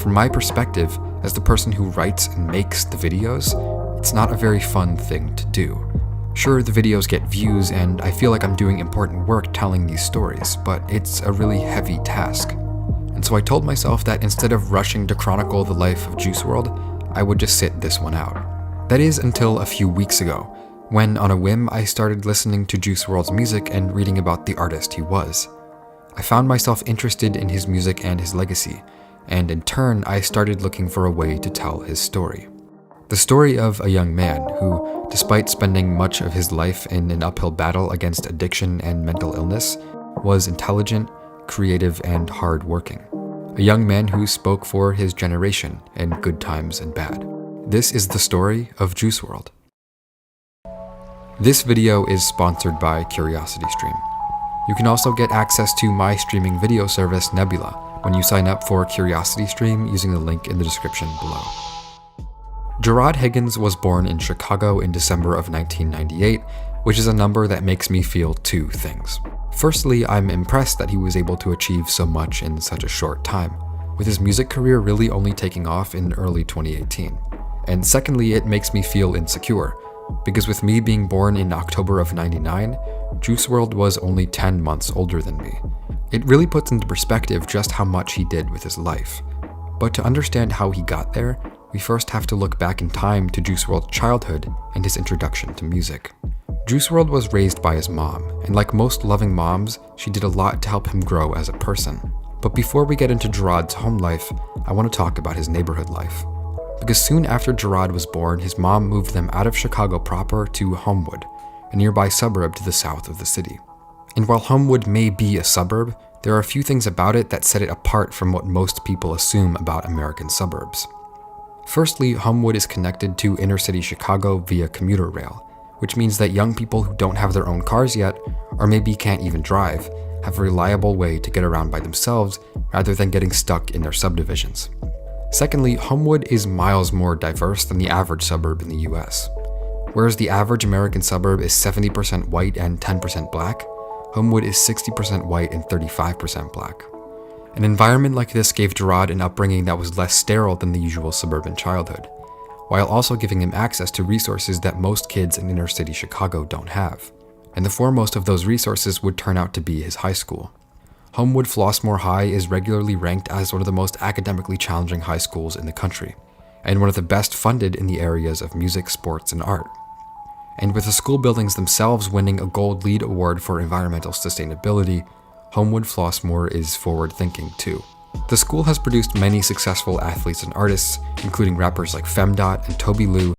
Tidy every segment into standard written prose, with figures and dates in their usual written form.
from my perspective, as the person who writes and makes the videos, it's not a very fun thing to do. Sure, the videos get views and I feel like I'm doing important work telling these stories, but it's a really heavy task. And so I told myself that instead of rushing to chronicle the life of Juice WRLD, I would just sit this one out. That is until a few weeks ago, when on a whim I started listening to Juice WRLD's music and reading about the artist he was. I found myself interested in his music and his legacy, and in turn I started looking for a way to tell his story. The story of a young man who, despite spending much of his life in an uphill battle against addiction and mental illness, was intelligent, creative, and hard-working. A young man who spoke for his generation in good times and bad. This is the story of Juice WRLD. This video is sponsored by CuriosityStream. You can also get access to my streaming video service Nebula when you sign up for CuriosityStream using the link in the description below. Jerrod Higgins was born in Chicago in December of 1998, which is a number that makes me feel two things. Firstly, I'm impressed that he was able to achieve so much in such a short time, with his music career really only taking off in early 2018. And secondly, it makes me feel insecure, because with me being born in October of '99, Juice WRLD was only 10 months older than me. It really puts into perspective just how much he did with his life. But to understand how he got there, we first have to look back in time to Juice WRLD's childhood and his introduction to music. Juice WRLD was raised by his mom, and like most loving moms, she did a lot to help him grow as a person. But before we get into Jerrod's home life, I want to talk about his neighborhood life. Because soon after Jerrod was born, his mom moved them out of Chicago proper to Homewood, a nearby suburb to the south of the city. And while Homewood may be a suburb, there are a few things about it that set it apart from what most people assume about American suburbs. Firstly, Homewood is connected to inner-city Chicago via commuter rail, which means that young people who don't have their own cars yet, or maybe can't even drive, have a reliable way to get around by themselves rather than getting stuck in their subdivisions. Secondly, Homewood is miles more diverse than the average suburb in the US. Whereas the average American suburb is 70% white and 10% black, Homewood is 60% white and 35% black. An environment like this gave Jerrod an upbringing that was less sterile than the usual suburban childhood, while also giving him access to resources that most kids in inner-city Chicago don't have. And the foremost of those resources would turn out to be his high school. Homewood Flossmoor High is regularly ranked as one of the most academically challenging high schools in the country, and one of the best funded in the areas of music, sports, and art. And with the school buildings themselves winning a Gold LEED Award for environmental sustainability, Homewood Flossmoor is forward-thinking too. The school has produced many successful athletes and artists, including rappers like Femdot and Toby Lou.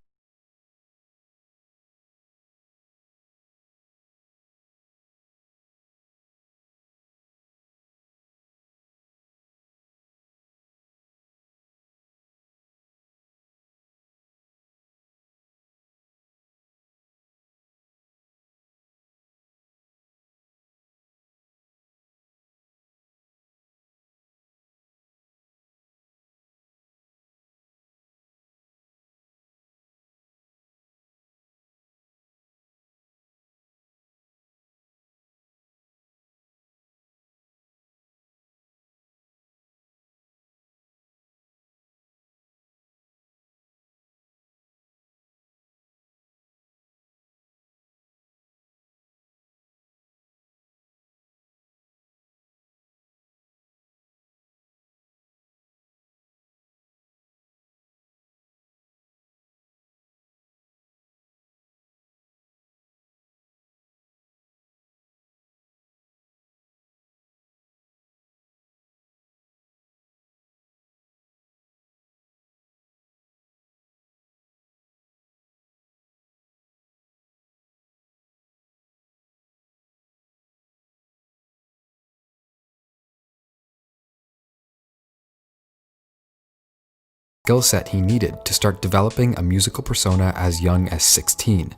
Skill set he needed to start developing a musical persona as young as 16,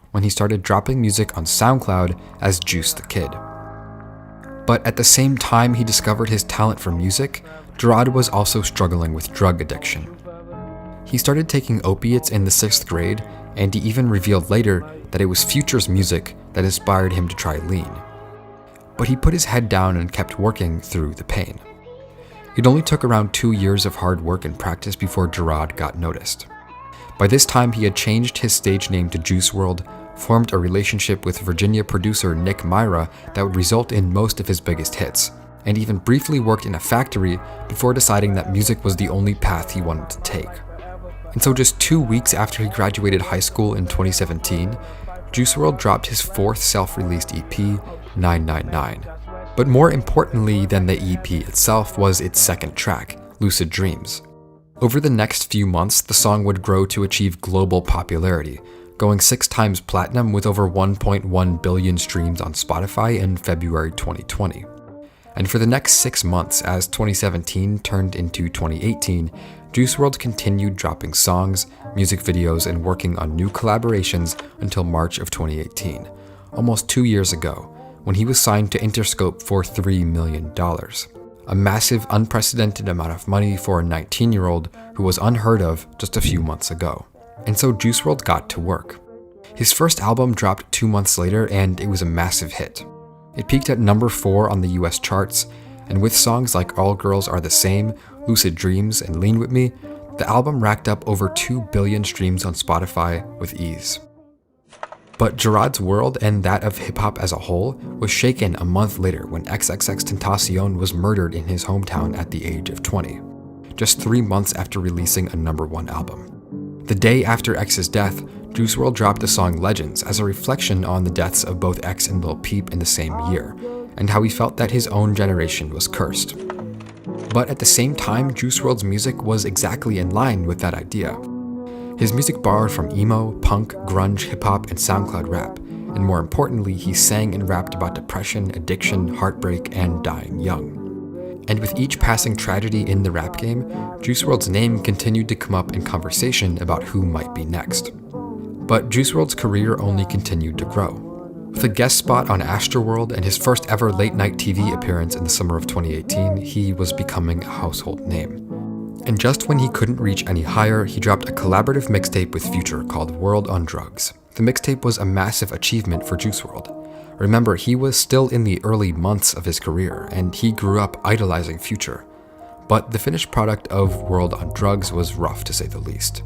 when he started dropping music on SoundCloud as Juice the Kid. But at the same time he discovered his talent for music, Jerrod was also struggling with drug addiction. He started taking opiates in the 6th grade, and he even revealed later that it was Future's music that inspired him to try lean. But he put his head down and kept working through the pain. It only took around 2 years of hard work and practice before Gerard got noticed. By this time, he had changed his stage name to Juice WRLD, formed a relationship with Virginia producer Nick Myra that would result in most of his biggest hits, and even briefly worked in a factory before deciding that music was the only path he wanted to take. And so just 2 weeks after he graduated high school in 2017, Juice WRLD dropped his fourth self-released EP, 999. But more importantly than the EP itself was its second track, Lucid Dreams. Over the next few months, the song would grow to achieve global popularity, going 6 times platinum with over 1.1 billion streams on Spotify in February 2020. And for the next 6 months, as 2017 turned into 2018, Juice WRLD continued dropping songs, music videos, and working on new collaborations until March of 2018, almost 2 years ago, when he was signed to Interscope for $3 million. A massive, unprecedented amount of money for a 19-year-old who was unheard of just a few months ago. And so Juice WRLD got to work. His first album dropped 2 months later, and it was a massive hit. It peaked at number 4 on the US charts, and with songs like All Girls Are the Same, Lucid Dreams, and Lean With Me, the album racked up over 2 billion streams on Spotify with ease. But Gerard's world, and that of hip-hop as a whole, was shaken a month later when XXXTentacion was murdered in his hometown at the age of 20, just 3 months after releasing a number 1 album. The day after X's death, Juice WRLD dropped the song Legends as a reflection on the deaths of both X and Lil Peep in the same year, and how he felt that his own generation was cursed. But at the same time, Juice WRLD's music was exactly in line with that idea. His music borrowed from emo, punk, grunge, hip-hop, and SoundCloud rap, and more importantly, he sang and rapped about depression, addiction, heartbreak, and dying young. And with each passing tragedy in the rap game, Juice WRLD's name continued to come up in conversation about who might be next. But Juice WRLD's career only continued to grow. With a guest spot on Astroworld and his first ever late-night TV appearance in the summer of 2018, he was becoming a household name. And just when he couldn't reach any higher, he dropped a collaborative mixtape with Future called World on Drugs. The mixtape was a massive achievement for Juice WRLD. Remember, he was still in the early months of his career, and he grew up idolizing Future. But the finished product of World on Drugs was rough to say the least.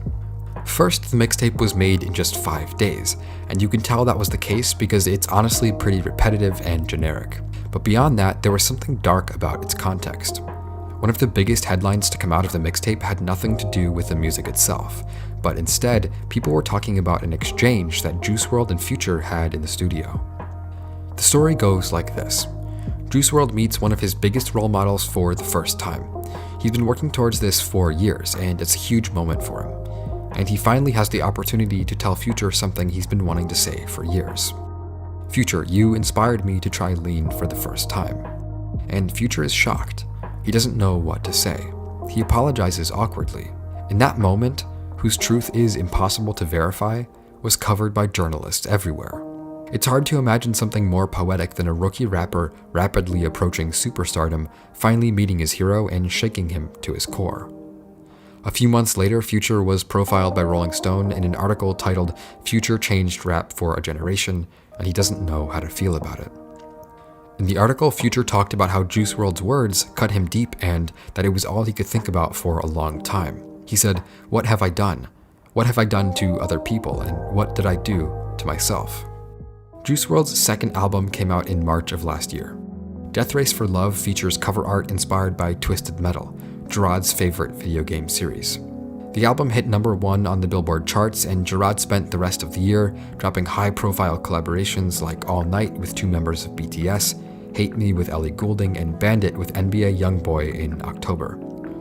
First, the mixtape was made in just 5 days, and you can tell that was the case because it's honestly pretty repetitive and generic. But beyond that, there was something dark about its context. One of the biggest headlines to come out of the mixtape had nothing to do with the music itself, but instead, people were talking about an exchange that Juice WRLD and Future had in the studio. The story goes like this. Juice WRLD meets one of his biggest role models for the first time. He's been working towards this for years, and it's a huge moment for him. And he finally has the opportunity to tell Future something he's been wanting to say for years. Future, you inspired me to try Lean for the first time. And Future is shocked. He doesn't know what to say. He apologizes awkwardly. In that moment, whose truth is impossible to verify, was covered by journalists everywhere. It's hard to imagine something more poetic than a rookie rapper rapidly approaching superstardom, finally meeting his hero and shaking him to his core. A few months later, Future was profiled by Rolling Stone in an article titled "Future Changed Rap for a Generation, and he doesn't know how to feel about it." In the article, Future talked about how Juice WRLD's words cut him deep and that it was all he could think about for a long time. He said, "What have I done? What have I done to other people, and what did I do to myself?" Juice WRLD's second album came out in March of last year. Death Race for Love features cover art inspired by Twisted Metal, Gerard's favorite video game series. The album hit number 1 on the Billboard charts, and Gerard spent the rest of the year dropping high-profile collaborations like All Night with 2 members of BTS, Hate Me with Ellie Goulding, and Bandit with NBA YoungBoy in October.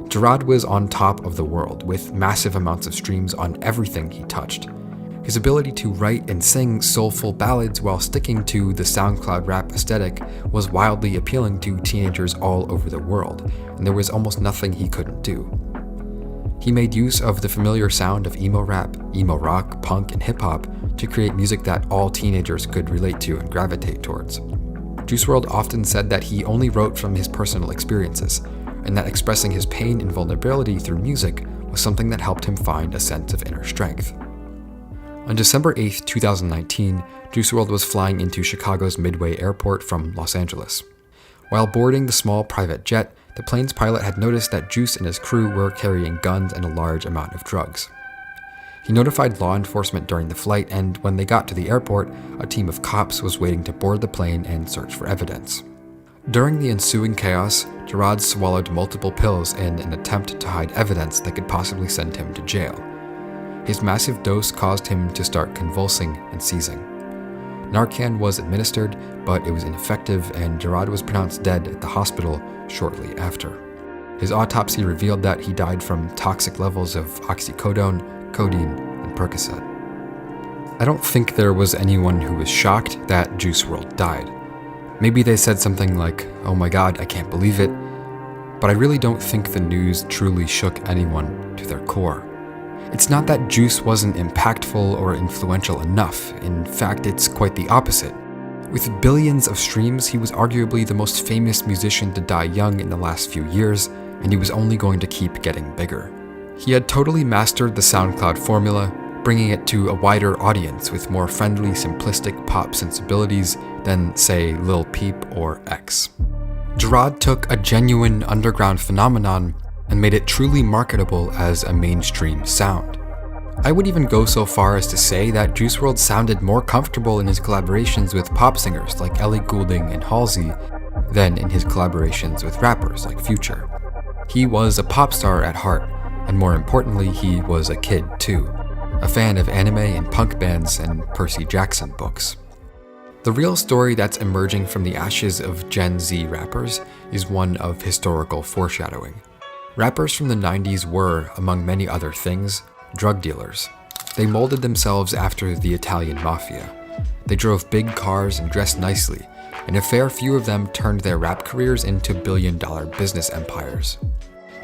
Gerard was on top of the world, with massive amounts of streams on everything he touched. His ability to write and sing soulful ballads while sticking to the SoundCloud rap aesthetic was wildly appealing to teenagers all over the world, and there was almost nothing he couldn't do. He made use of the familiar sound of emo rap, emo rock, punk, and hip-hop to create music that all teenagers could relate to and gravitate towards. Juice WRLD often said that he only wrote from his personal experiences, and that expressing his pain and vulnerability through music was something that helped him find a sense of inner strength. On December 8, 2019, Juice WRLD was flying into Chicago's Midway Airport from Los Angeles. While boarding the small private jet, the plane's pilot had noticed that Juice and his crew were carrying guns and a large amount of drugs. He notified law enforcement during the flight, and when they got to the airport, a team of cops was waiting to board the plane and search for evidence. During the ensuing chaos, Gerard swallowed multiple pills in an attempt to hide evidence that could possibly send him to jail. His massive dose caused him to start convulsing and seizing. Narcan was administered, but it was ineffective, and Gerard was pronounced dead at the hospital shortly after. His autopsy revealed that he died from toxic levels of oxycodone, codeine, and Percocet. I don't think there was anyone who was shocked that Juice WRLD died. Maybe they said something like, "Oh my god, I can't believe it," but I really don't think the news truly shook anyone to their core. It's not that Juice wasn't impactful or influential enough. In fact, it's quite the opposite. With billions of streams, he was arguably the most famous musician to die young in the last few years, and he was only going to keep getting bigger. He had totally mastered the SoundCloud formula, bringing it to a wider audience with more friendly, simplistic pop sensibilities than, say, Lil Peep or X. Gerard took a genuine underground phenomenon and made it truly marketable as a mainstream sound. I would even go so far as to say that Juice WRLD sounded more comfortable in his collaborations with pop singers like Ellie Goulding and Halsey than in his collaborations with rappers like Future. He was a pop star at heart, and more importantly, he was a kid too, a fan of anime and punk bands and Percy Jackson books. The real story that's emerging from the ashes of Gen Z rappers is one of historical foreshadowing. Rappers from the 90s were, among many other things, drug dealers. They molded themselves after the Italian mafia. They drove big cars and dressed nicely, and a fair few of them turned their rap careers into billion-dollar business empires.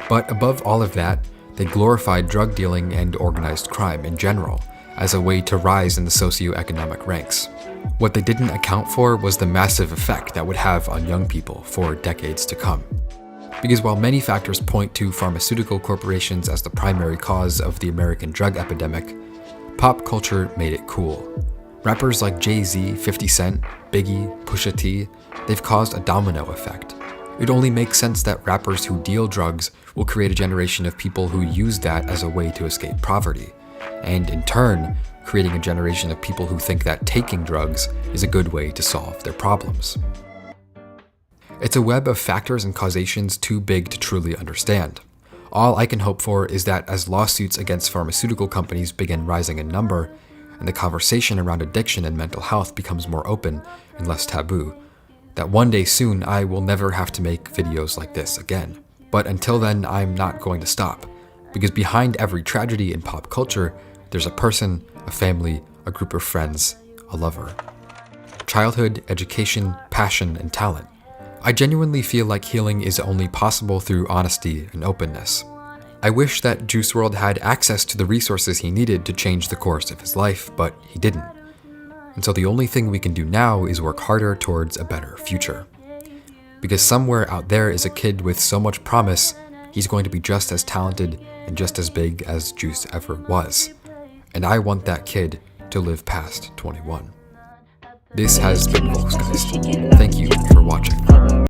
But above all of that, they glorified drug dealing and organized crime in general as a way to rise in the socioeconomic ranks. What they didn't account for was the massive effect that would have on young people for decades to come. Because while many factors point to pharmaceutical corporations as the primary cause of the American drug epidemic, pop culture made it cool. Rappers like Jay-Z, 50 Cent, Biggie, Pusha T, they've caused a domino effect. It only makes sense that rappers who deal drugs will create a generation of people who use that as a way to escape poverty, and in turn, creating a generation of people who think that taking drugs is a good way to solve their problems. It's a web of factors and causations too big to truly understand. All I can hope for is that as lawsuits against pharmaceutical companies begin rising in number, and the conversation around addiction and mental health becomes more open and less taboo, that one day soon I will never have to make videos like this again. But until then, I'm not going to stop, because behind every tragedy in pop culture, there's a person, a family, a group of friends, a lover. Childhood, education, passion, and talent. I genuinely feel like healing is only possible through honesty and openness. I wish that Juice WRLD had access to the resources he needed to change the course of his life, but he didn't. And so the only thing we can do now is work harder towards a better future. Because somewhere out there is a kid with so much promise, he's going to be just as talented and just as big as Juice ever was. And I want that kid to live past 21. This has been Volksgeist. Thank you for watching.